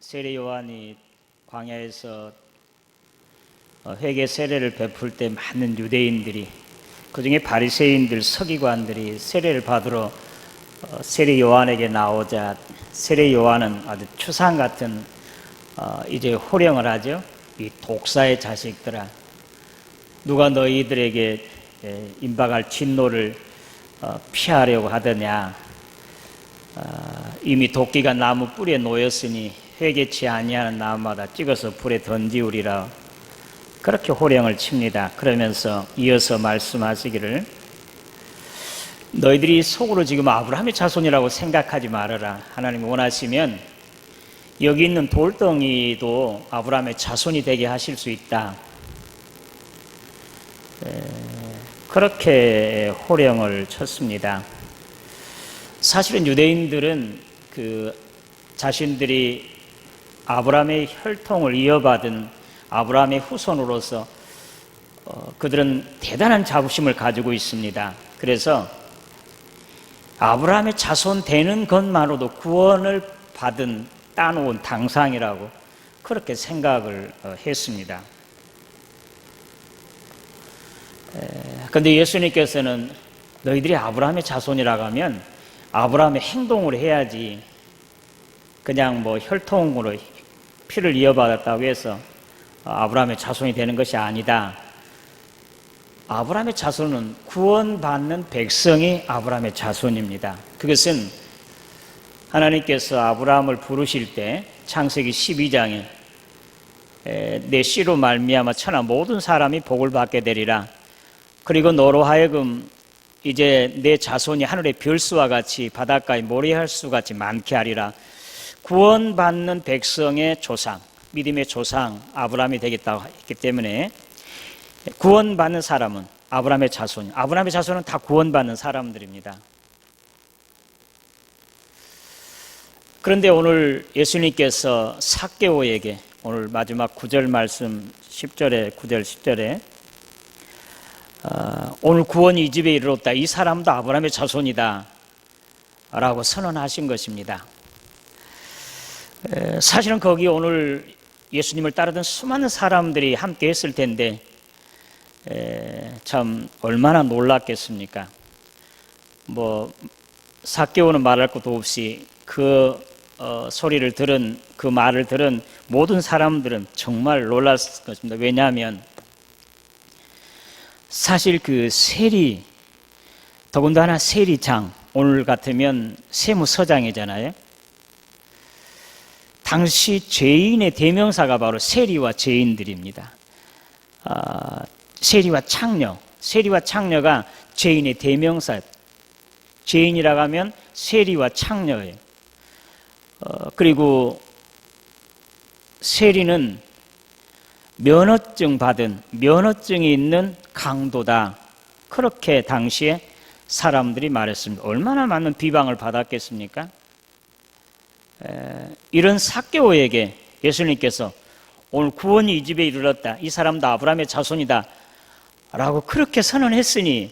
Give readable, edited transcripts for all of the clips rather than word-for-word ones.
세례 요한이 광야에서 회개 세례를 베풀 때 많은 유대인들이, 그중에 바리새인들, 서기관들이 세례를 받으러 세례 요한에게 나오자 세례 요한은 아주 추상 같은 이제 호령을 하죠. 이 독사의 자식들아, 누가 너희들에게 임박할 진노를 피하려고 하더냐. 이미 도끼가 나무 뿌리에 놓였으니 회개치 아니하는 나무마다 찍어서 불에 던지우리라. 그렇게 호령을 칩니다. 그러면서 이어서 말씀하시기를, 너희들이 속으로 지금 아브라함의 자손이라고 생각하지 말아라. 하나님이 원하시면 여기 있는 돌덩이도 아브라함의 자손이 되게 하실 수 있다. 그렇게 호령을 쳤습니다. 사실은 유대인들은 자신들이 아브라함의 혈통을 이어받은 아브라함의 후손으로서 그들은 대단한 자부심을 가지고 있습니다. 그래서 아브라함의 자손 되는 것만으로도 구원을 받은 따놓은 당상이라고 그렇게 생각을 했습니다. 그런데 예수님께서는 너희들이 아브라함의 자손이라고 하면 아브라함의 행동으로 해야지, 그냥 혈통으로 피를 이어받았다고 해서 아브라함의 자손이 되는 것이 아니다. 아브라함의 자손은 구원받는 백성이 아브라함의 자손입니다. 그것은 하나님께서 아브라함을 부르실 때 창세기 12장에 내 씨로 말미암아 천하 모든 사람이 복을 받게 되리라. 그리고 너로 하여금 이제 내 자손이 하늘의 별수와 같이 바닷가의 모래알수 같이 많게 하리라. 구원받는 백성의 조상, 믿음의 조상 아브라함이 되겠다고 했기 때문에 구원받는 사람은 아브라함의 자손, 아브라함의 자손은 다 구원받는 사람들입니다. 그런데 오늘 예수님께서 삭개오에게, 오늘 마지막 9절 말씀 10절에 9절 10절에 오늘 구원이 이 집에 이르렀다. 이 사람도 아브라함의 자손이다 라고 선언하신 것입니다. 사실은 거기 오늘 예수님을 따르던 수많은 사람들이 함께 했을 텐데 참 얼마나 놀랐겠습니까? 삭개오는 말할 것도 없이 그 소리를 들은, 그 말을 들은 모든 사람들은 정말 놀랐을 것입니다. 왜냐하면 사실 그 세리, 더군다나 세리장, 오늘 같으면 세무서장이잖아요. 당시 죄인의 대명사가 바로 세리와 죄인들입니다. 세리와 창녀, 세리와 창녀가 죄인의 대명사, 죄인이라고 하면 세리와 창녀예요. 그리고 세리는 면허증이 있는 강도다. 그렇게 당시에 사람들이 말했습니다. 얼마나 많은 비방을 받았겠습니까? 이런 삭개오에게 예수님께서 오늘 구원이 이 집에 이르렀다. 이 사람도 아브라함의 자손이다 라고 그렇게 선언했으니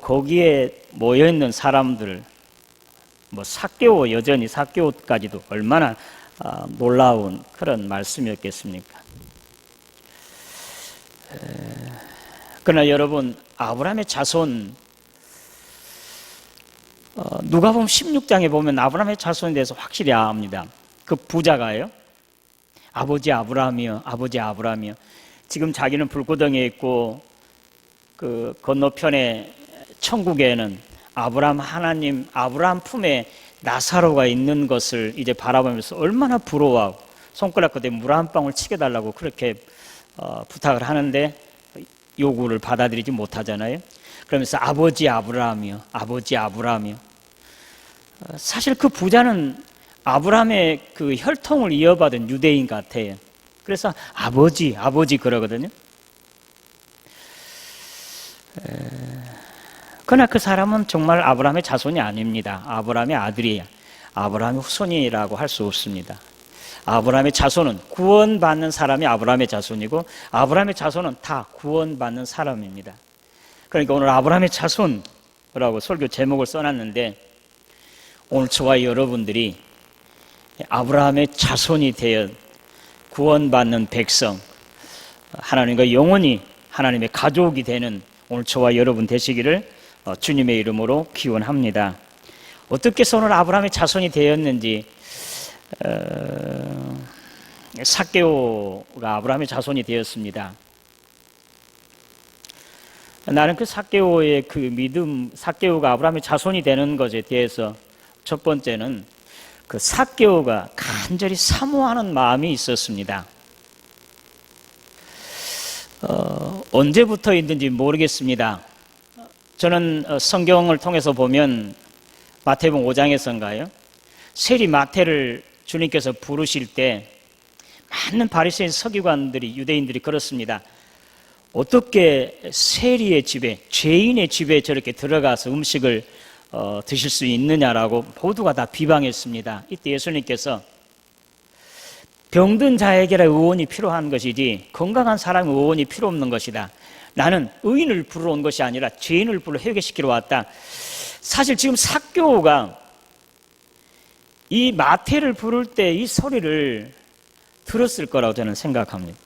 거기에 모여있는 사람들, 삭개오, 여전히 삭개오까지도 얼마나 놀라운 그런 말씀이었겠습니까? 그러나 여러분, 아브라함의 자손, 누가복음 16장에 보면 아브라함의 자손에 대해서 확실히 압니다. 그 부자가요, 아버지 아브라함이요, 아버지 아브라함이요. 지금 자기는 불구덩이에 있고 그 건너편에 천국에는 하나님 아브라함 품에 나사로가 있는 것을 이제 바라보면서 얼마나 부러워하고 손가락 끝에 물 한 방울 치게 달라고 그렇게 부탁을 하는데 요구를 받아들이지 못하잖아요. 그러면서 아버지 아브라함이요, 아버지 아브라함이요. 사실 그 부자는 아브라함의 그 혈통을 이어받은 유대인 같아요. 그래서 아버지 그러거든요. 그러나 그 사람은 정말 아브라함의 자손이 아닙니다. 아브라함의 아들이에요. 아브라함의 후손이라고 할 수 없습니다. 아브라함의 자손은 구원받는 사람이 아브라함의 자손이고 아브라함의 자손은 다 구원받는 사람입니다. 그러니까 오늘 아브라함의 자손이라고 설교 제목을 써놨는데, 오늘 저와 여러분들이 아브라함의 자손이 되어 구원받는 백성, 하나님과 영원히 하나님의 가족이 되는 오늘 저와 여러분 되시기를 주님의 이름으로 기원합니다. 어떻게 해서 오늘 아브라함의 자손이 되었는지, 삭개오가 아브라함의 자손이 되었습니다. 나는 그 삭개오의 그 믿음, 삭개오가 아브라함의 자손이 되는 것에 대해서 첫 번째는 그 삭개오가 간절히 사모하는 마음이 있었습니다. 언제부터 있는지 모르겠습니다. 저는 성경을 통해서 보면 마태복음 5장에서인가요? 세리 마태를 주님께서 부르실 때 많은 바리새인 서기관들이, 유대인들이 그렇습니다. 어떻게 세리의 집에, 죄인의 집에 저렇게 들어가서 음식을 드실 수 있느냐라고 모두가 다 비방했습니다. 이때 예수님께서 병든 자에게라 의원이 필요한 것이지 건강한 사람의 의원이 필요 없는 것이다. 나는 의인을 부르러 온 것이 아니라 죄인을 불러 회개시키러 왔다. 사실 지금 삭개오가 이 마태를 부를 때 이 소리를 들었을 거라고 저는 생각합니다.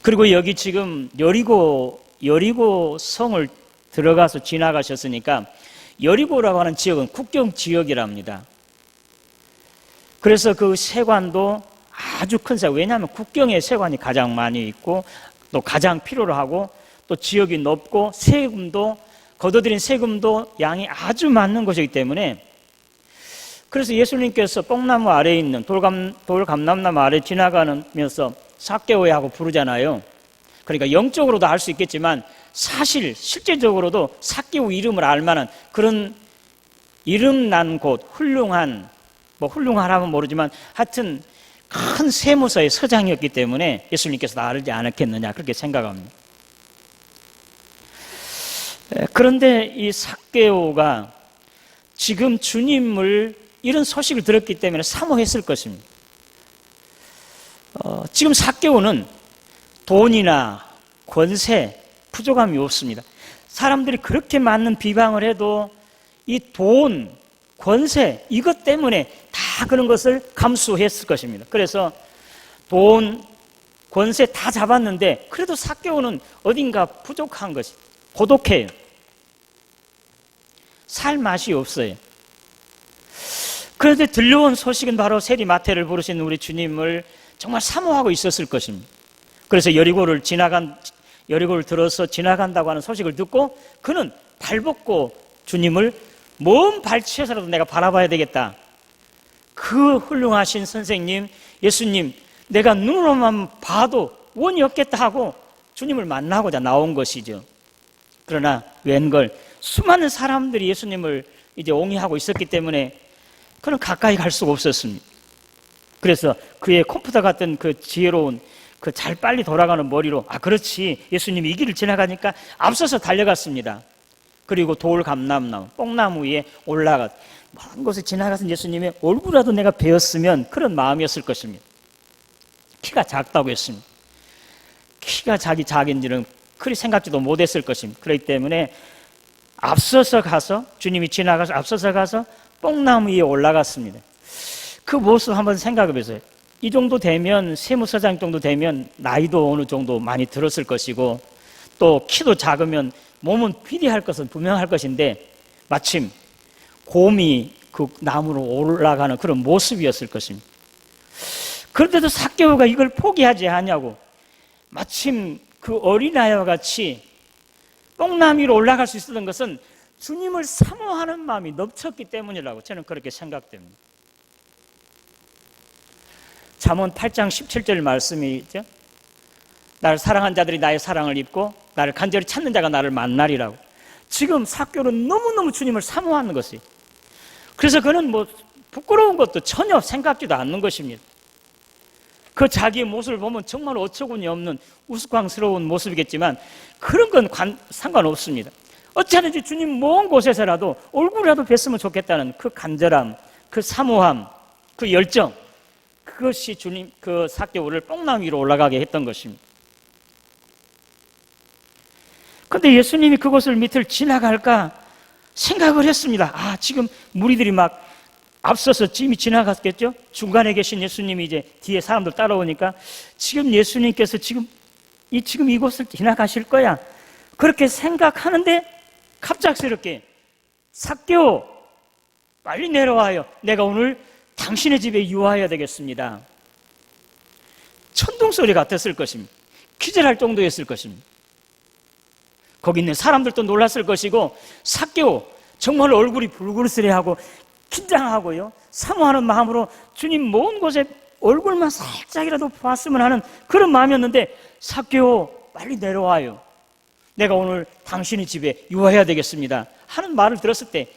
그리고 여기 지금 여리고 성을 들어가서 지나가셨으니까 여리고라고 하는 지역은 국경 지역이랍니다. 그래서 그 세관도 아주 큰 세관, 왜냐하면 국경에 세관이 가장 많이 있고 또 가장 필요로 하고 또 지역이 높고 세금도, 걷어들인 세금도 양이 아주 많은 곳이기 때문에, 그래서 예수님께서 뽕나무 아래에 있는 돌감람나무 아래 지나가면서 삭개오야 하고 부르잖아요. 그러니까 영적으로도 알 수 있겠지만 사실 실제적으로도 삭개오 이름을 알 만한 그런 이름 난 곳, 훌륭하라면 모르지만 하여튼 큰 세무서의 서장이었기 때문에 예수님께서 알지 않았겠느냐 그렇게 생각합니다. 그런데 이 삭개오가 지금 주님을 이런 소식을 들었기 때문에 사모했을 것입니다. 지금 삭개오는 돈이나 권세, 부족함이 없습니다. 사람들이 그렇게 많은 비방을 해도 이 돈, 권세, 이것 때문에 다 그런 것을 감수했을 것입니다. 그래서 돈, 권세 다 잡았는데 그래도 삭개오는 어딘가 부족한 것이, 고독해요. 살 맛이 없어요. 그런데 들려온 소식은 바로 세리 마태를 부르신 우리 주님을 정말 사모하고 있었을 것입니다. 그래서 여리고를 들어서 지나간다고 하는 소식을 듣고 그는 발벗고 주님을 먼 발치에서라도 내가 바라봐야 되겠다. 그 훌륭하신 선생님, 예수님, 내가 눈으로만 봐도 원이 없겠다 하고 주님을 만나고자 나온 것이죠. 그러나 웬걸 수많은 사람들이 예수님을 이제 옹이하고 있었기 때문에 그는 가까이 갈 수가 없었습니다. 그래서 그의 컴퓨터 같은 그 지혜로운 그 잘 빨리 돌아가는 머리로 그렇지, 예수님이 이 길을 지나가니까 앞서서 달려갔습니다. 그리고 돌감람나무, 뽕나무 위에 올라가 먼 곳에 지나가서 예수님의 얼굴이라도 내가 베었으면 그런 마음이었을 것입니다. 키가 작다고 했습니다. 키가 작은지는 그리 생각지도 못했을 것입니다. 그렇기 때문에 앞서서 가서, 주님이 지나가서 앞서서 가서 뽕나무 위에 올라갔습니다. 그 모습 한번 생각해 보세요. 이 정도 되면, 세무서장 정도 되면 나이도 어느 정도 많이 들었을 것이고 또 키도 작으면 몸은 비리할 것은 분명할 것인데 마침 곰이 그 나무로 올라가는 그런 모습이었을 것입니다. 그런데도 삭개오가 이걸 포기하지 않냐고, 마침 그 어린아이와 같이 뽕나무 위로 올라갈 수 있었던 것은 주님을 사모하는 마음이 넘쳤기 때문이라고 저는 그렇게 생각됩니다. 잠언 8장 17절 말씀이 있죠. 나를 사랑한 자들이 나의 사랑을 입고 나를 간절히 찾는 자가 나를 만나리라고. 지금 삭개오는 너무너무 주님을 사모하는 것이, 그래서 그는 부끄러운 것도 전혀 생각지도 않는 것입니다. 그 자기의 모습을 보면 정말 어처구니 없는 우스꽝스러운 모습이겠지만 그런 건 상관없습니다. 어찌하든지 주님 먼 곳에서라도 얼굴이라도 뵀으면 좋겠다는 그 간절함, 그 사모함, 그 열정, 그것이 주님 그 삭개오를 뽕나무 위로 올라가게 했던 것입니다. 그런데 예수님이 그곳을 밑을 지나갈까 생각을 했습니다. 지금 무리들이 막 앞서서 짐이 지나갔겠죠? 중간에 계신 예수님이 이제 뒤에 사람들 따라오니까 지금 예수님께서 지금 이곳을 지나가실 거야. 그렇게 생각하는데 갑작스럽게 삭개오 빨리 내려와요. 내가 오늘 당신의 집에 유하여야 되겠습니다. 천둥 소리 같았을 것입니다. 기절할 정도였을 것입니다. 거기 있는 사람들도 놀랐을 것이고 삭개오 정말 얼굴이 불그스레하고 긴장하고요, 사모하는 마음으로 주님 먼 곳에 얼굴만 살짝이라도 봤으면 하는 그런 마음이었는데 삭개오 빨리 내려와요. 내가 오늘 당신의 집에 유하여야 되겠습니다 하는 말을 들었을 때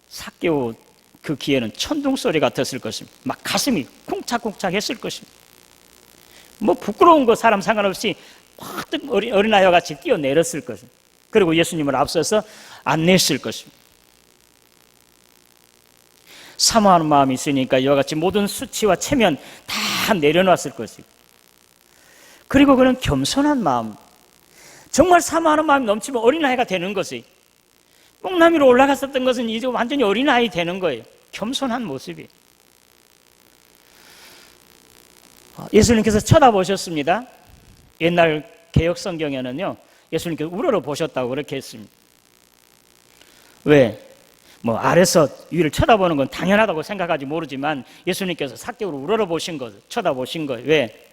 삭개오 그 귀에는 천둥 소리 같았을 것입니다. 막 가슴이 쿵착쿵착 했을 것입니다. 뭐 부끄러운 거 사람 상관없이 확 어린아이와 같이 뛰어내렸을 것입니다. 그리고 예수님을 앞서서 안내했을 것입니다. 사모하는 마음이 있으니까 이와 같이 모든 수치와 체면 다 내려놨을 것이고, 그리고 그는 겸손한 마음, 정말 사모하는 마음이 넘치면 어린아이가 되는 것이, 뽕나무로 올라갔었던 것은 이제 완전히 어린아이 되는 거예요. 겸손한 모습이. 예수님께서 쳐다보셨습니다. 옛날 개역 성경에는요, 예수님께서 우러러 보셨다고 그렇게 했습니다. 왜? 뭐 아래서 위를 쳐다보는 건 당연하다고 생각하지 모르지만 예수님께서 삭개오를 우러러 보신 것, 쳐다보신 거예요. 왜?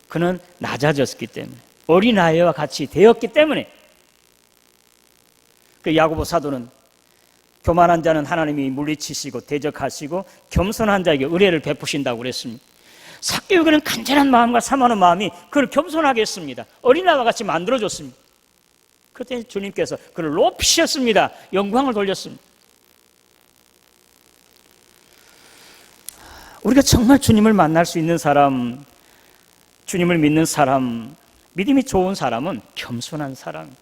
그는 낮아졌기 때문에, 어린아이와 같이 되었기 때문에. 그 야고보 사도는 교만한 자는 하나님이 물리치시고 대적하시고 겸손한 자에게 의뢰를 베푸신다고 그랬습니다. 삭개오는 간절한 마음과 사모하는 마음이 그를 겸손하게 했습니다. 어린아이와 같이 만들어줬습니다. 그때 주님께서 그를 높이셨습니다. 영광을 돌렸습니다. 우리가 정말 주님을 만날 수 있는 사람, 주님을 믿는 사람, 믿음이 좋은 사람은 겸손한 사람,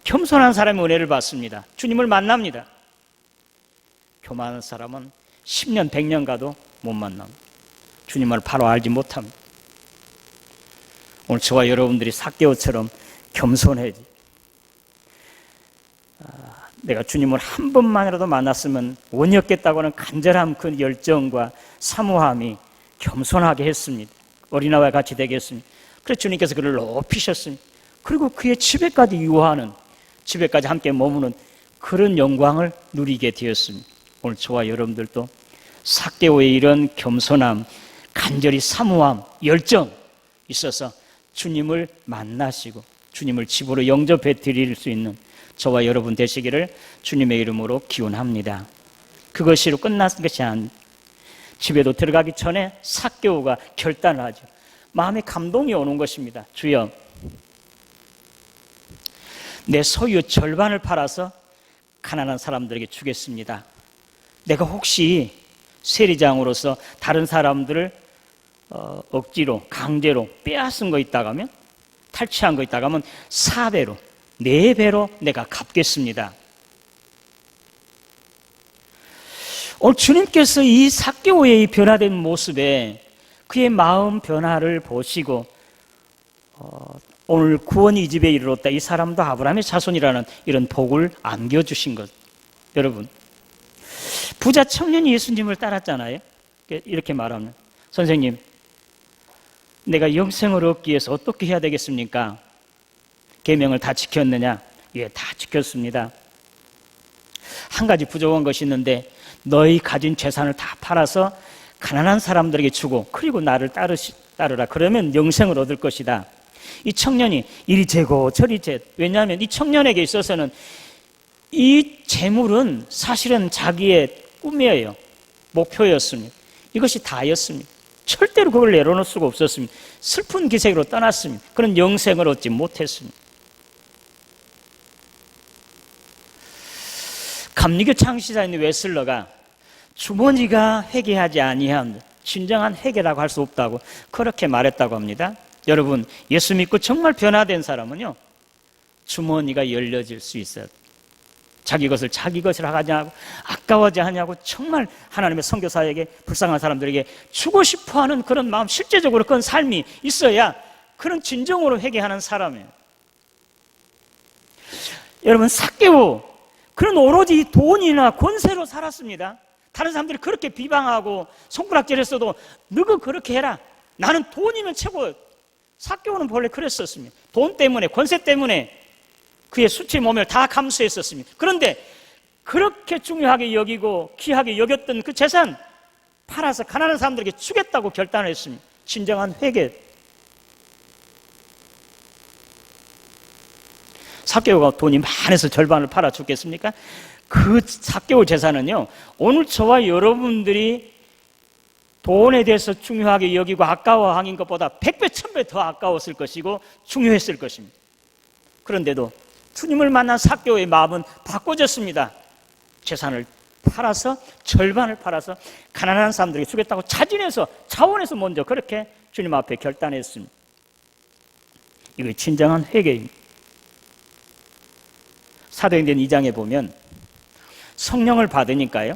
겸손한 사람의 은혜를 받습니다. 주님을 만납니다. 교만한 사람은 10년, 100년 가도 못 만납니다. 주님을 바로 알지 못합니다. 오늘 저와 여러분들이 삭개오처럼 겸손해지, 내가 주님을 한 번만이라도 만났으면 원이었겠다고 하는 간절함, 그 열정과 사모함이 겸손하게 했습니다. 어린아이와 같이 되게 했습니다. 그래서 주님께서 그를 높이셨습니다. 그리고 그의 집에까지 유하는, 집에까지 함께 머무는 그런 영광을 누리게 되었습니다. 오늘 저와 여러분들도 삭개오의 이런 겸손함, 간절히 사모함, 열정 있어서 주님을 만나시고 주님을 집으로 영접해 드릴 수 있는 저와 여러분 되시기를 주님의 이름으로 기원합니다. 그것으로 끝난 것이 아닙니다. 집에도 들어가기 전에 삭개오가 결단을 하죠. 마음에 감동이 오는 것입니다. 주여, 내 소유 절반을 팔아서 가난한 사람들에게 주겠습니다. 내가 혹시 세리장으로서 다른 사람들을 억지로 강제로 빼앗은 거 있다고 하면, 탈취한 거 있다고 하면 4배로 4배로 내가 갚겠습니다. 오늘 주님께서 이 삭개오의 변화된 모습에 그의 마음 변화를 보시고 오늘 구원이 이 집에 이르렀다, 이 사람도 아브라함의 자손이라는 이런 복을 안겨주신 것. 여러분, 부자 청년이 예수님을 따랐잖아요. 이렇게 말하면, 선생님, 내가 영생을 얻기 위해서 어떻게 해야 되겠습니까? 계명을 다 지켰느냐? 예, 다 지켰습니다. 한 가지 부족한 것이 있는데 너희 가진 재산을 다 팔아서 가난한 사람들에게 주고 그리고 나를 따르라. 그러면 영생을 얻을 것이다. 이 청년이 이리 재고 저리 재. 왜냐하면 이 청년에게 있어서는 이 재물은 사실은 자기의 꿈이에요. 목표였습니다. 이것이 다였습니다. 절대로 그걸 내려놓을 수가 없었습니다. 슬픈 기색으로 떠났습니다. 그런 영생을 얻지 못했습니다. 감리교 창시자인 웨슬러가 주머니가 회개하지 아니한 진정한 회개라고 할 수 없다고 그렇게 말했다고 합니다. 여러분, 예수 믿고 정말 변화된 사람은요, 주머니가 열려질 수 있어요. 자기 것을 자기 것이라 하지 않고 아까워하지 않냐고 정말 하나님의 선교사에게, 불쌍한 사람들에게 주고 싶어하는 그런 마음, 실제적으로 그런 삶이 있어야 그런 진정으로 회개하는 사람이에요. 여러분, 삭개오, 그런 오로지 돈이나 권세로 살았습니다. 다른 사람들이 그렇게 비방하고 손가락질했어도 너가 그렇게 해라. 나는 돈이면 최고. 삭개오는 본래 그랬었습니다. 돈 때문에, 권세 때문에 그의 수치 모멸 다 감수했었습니다. 그런데 그렇게 중요하게 여기고 귀하게 여겼던 그 재산 팔아서 가난한 사람들에게 주겠다고 결단을 했습니다. 진정한 회개. 삭개오가 돈이 많아서 절반을 팔아 죽겠습니까? 그 삭개오 재산은요, 오늘 저와 여러분들이 돈에 대해서 중요하게 여기고 아까워하는 것보다 100배, 1000배 더 아까웠을 것이고 중요했을 것입니다. 그런데도 주님을 만난 삭개오의 마음은 바꿔졌습니다. 재산을 팔아서, 절반을 팔아서 가난한 사람들에게 주겠다고 자원해서 먼저 그렇게 주님 앞에 결단했습니다. 이거 진정한 회개입니다. 사도행전 2장에 보면 성령을 받으니까요,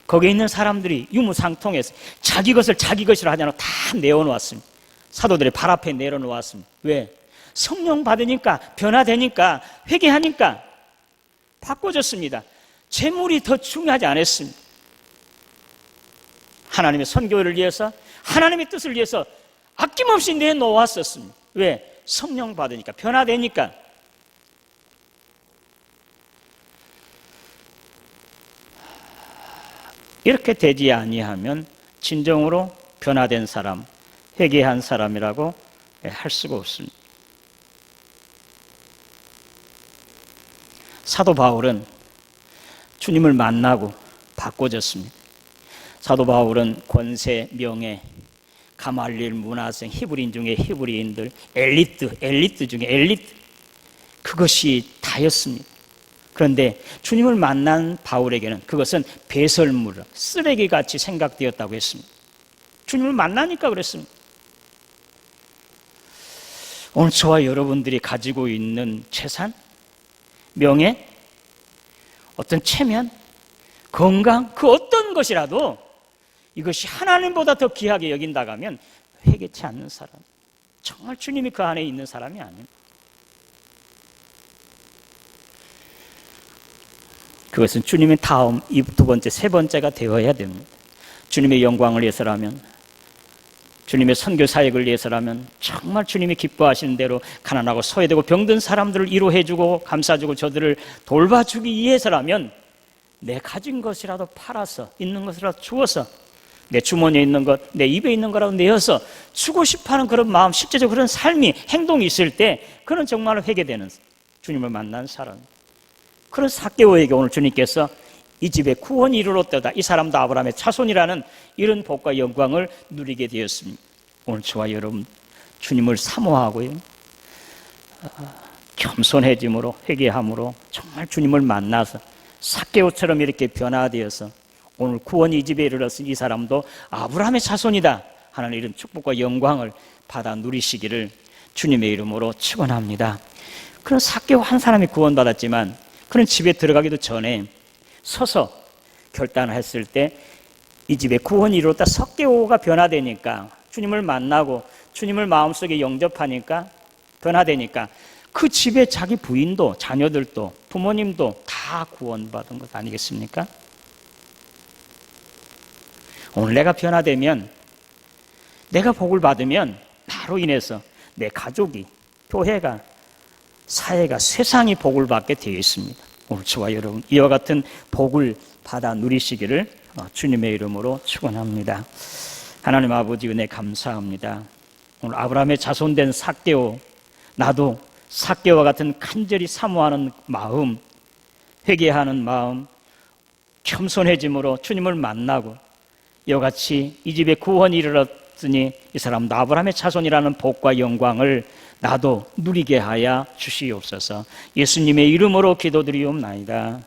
거기에 있는 사람들이 유무상통해서 자기 것을 자기 것이라 하지 않고 다 내어놓았습니다. 사도들의 발 앞에 내려놓았습니다. 왜? 성령 받으니까, 변화되니까, 회개하니까 바꿔졌습니다. 재물이 더 중요하지 않았습니다. 하나님의 선교를 위해서, 하나님의 뜻을 위해서 아낌없이 내놓았었습니다. 왜? 성령 받으니까, 변화되니까. 이렇게 되지 아니하면 진정으로 변화된 사람, 회개한 사람이라고 할 수가 없습니다. 사도 바울은 주님을 만나고 바꿔졌습니다. 사도 바울은 권세, 명예, 가말리엘, 문화생, 히브리인 중에 히브리인들, 엘리트 중에 엘리트, 그것이 다였습니다. 그런데 주님을 만난 바울에게는 그것은 배설물, 쓰레기같이 생각되었다고 했습니다. 주님을 만나니까 그랬습니다. 오늘 저와 여러분들이 가지고 있는 재산, 명예, 어떤 체면, 건강, 그 어떤 것이라도 이것이 하나님보다 더 귀하게 여긴다고 하면 회개치 않는 사람, 정말 주님이 그 안에 있는 사람이 아닙니다. 그것은 주님의 다음, 두 번째, 세 번째가 되어야 됩니다. 주님의 영광을 위해서라면, 주님의 선교 사역을 위해서라면, 정말 주님이 기뻐하시는 대로 가난하고 소외되고 병든 사람들을 위로해주고 감싸주고 저들을 돌봐주기 위해서라면 내 가진 것이라도 팔아서, 있는 것이라도 주어서, 내 주머니에 있는 것, 내 입에 있는 거라도 내어서 주고 싶어하는 그런 마음, 실제적으로 그런 삶이, 행동이 있을 때 그는 정말 회개되는 주님을 만난 사람. 그런 삭개오에게 오늘 주님께서 이 집에 구원이 이르렀도다, 이 사람도 아브라함의 자손이라는 이런 복과 영광을 누리게 되었습니다. 오늘 저와 여러분, 주님을 사모하고요, 겸손해짐으로, 회개함으로 정말 주님을 만나서 삭개오처럼 이렇게 변화되어서 오늘 구원이 이 집에 이르렀은 이 사람도 아브라함의 자손이다 하는 이런 축복과 영광을 받아 누리시기를 주님의 이름으로 축원합니다. 그런 삭개오 한 사람이 구원받았지만 그런 집에 들어가기도 전에 서서 결단을 했을 때 이 집에 구원이 이루었다, 삭개오가 변화되니까, 주님을 만나고 주님을 마음속에 영접하니까 변화되니까 그 집에 자기 부인도, 자녀들도, 부모님도 다 구원받은 것 아니겠습니까? 오늘 내가 변화되면, 내가 복을 받으면 나로 인해서 내 가족이, 교회가, 사회가, 세상이 복을 받게 되어 있습니다. 오늘 저와 여러분 이와 같은 복을 받아 누리시기를 주님의 이름으로 축원합니다. 하나님 아버지 은혜 감사합니다. 오늘 아브라함의 자손된 삭개오, 나도 삭개오와 같은 간절히 사모하는 마음, 회개하는 마음, 겸손해짐으로 주님을 만나고 이와 같이 이 집에 구원이 이르렀으니 이 사람도 아브라함의 자손이라는 복과 영광을 나도 누리게 하여 주시옵소서. 예수님의 이름으로 기도드리옵나이다.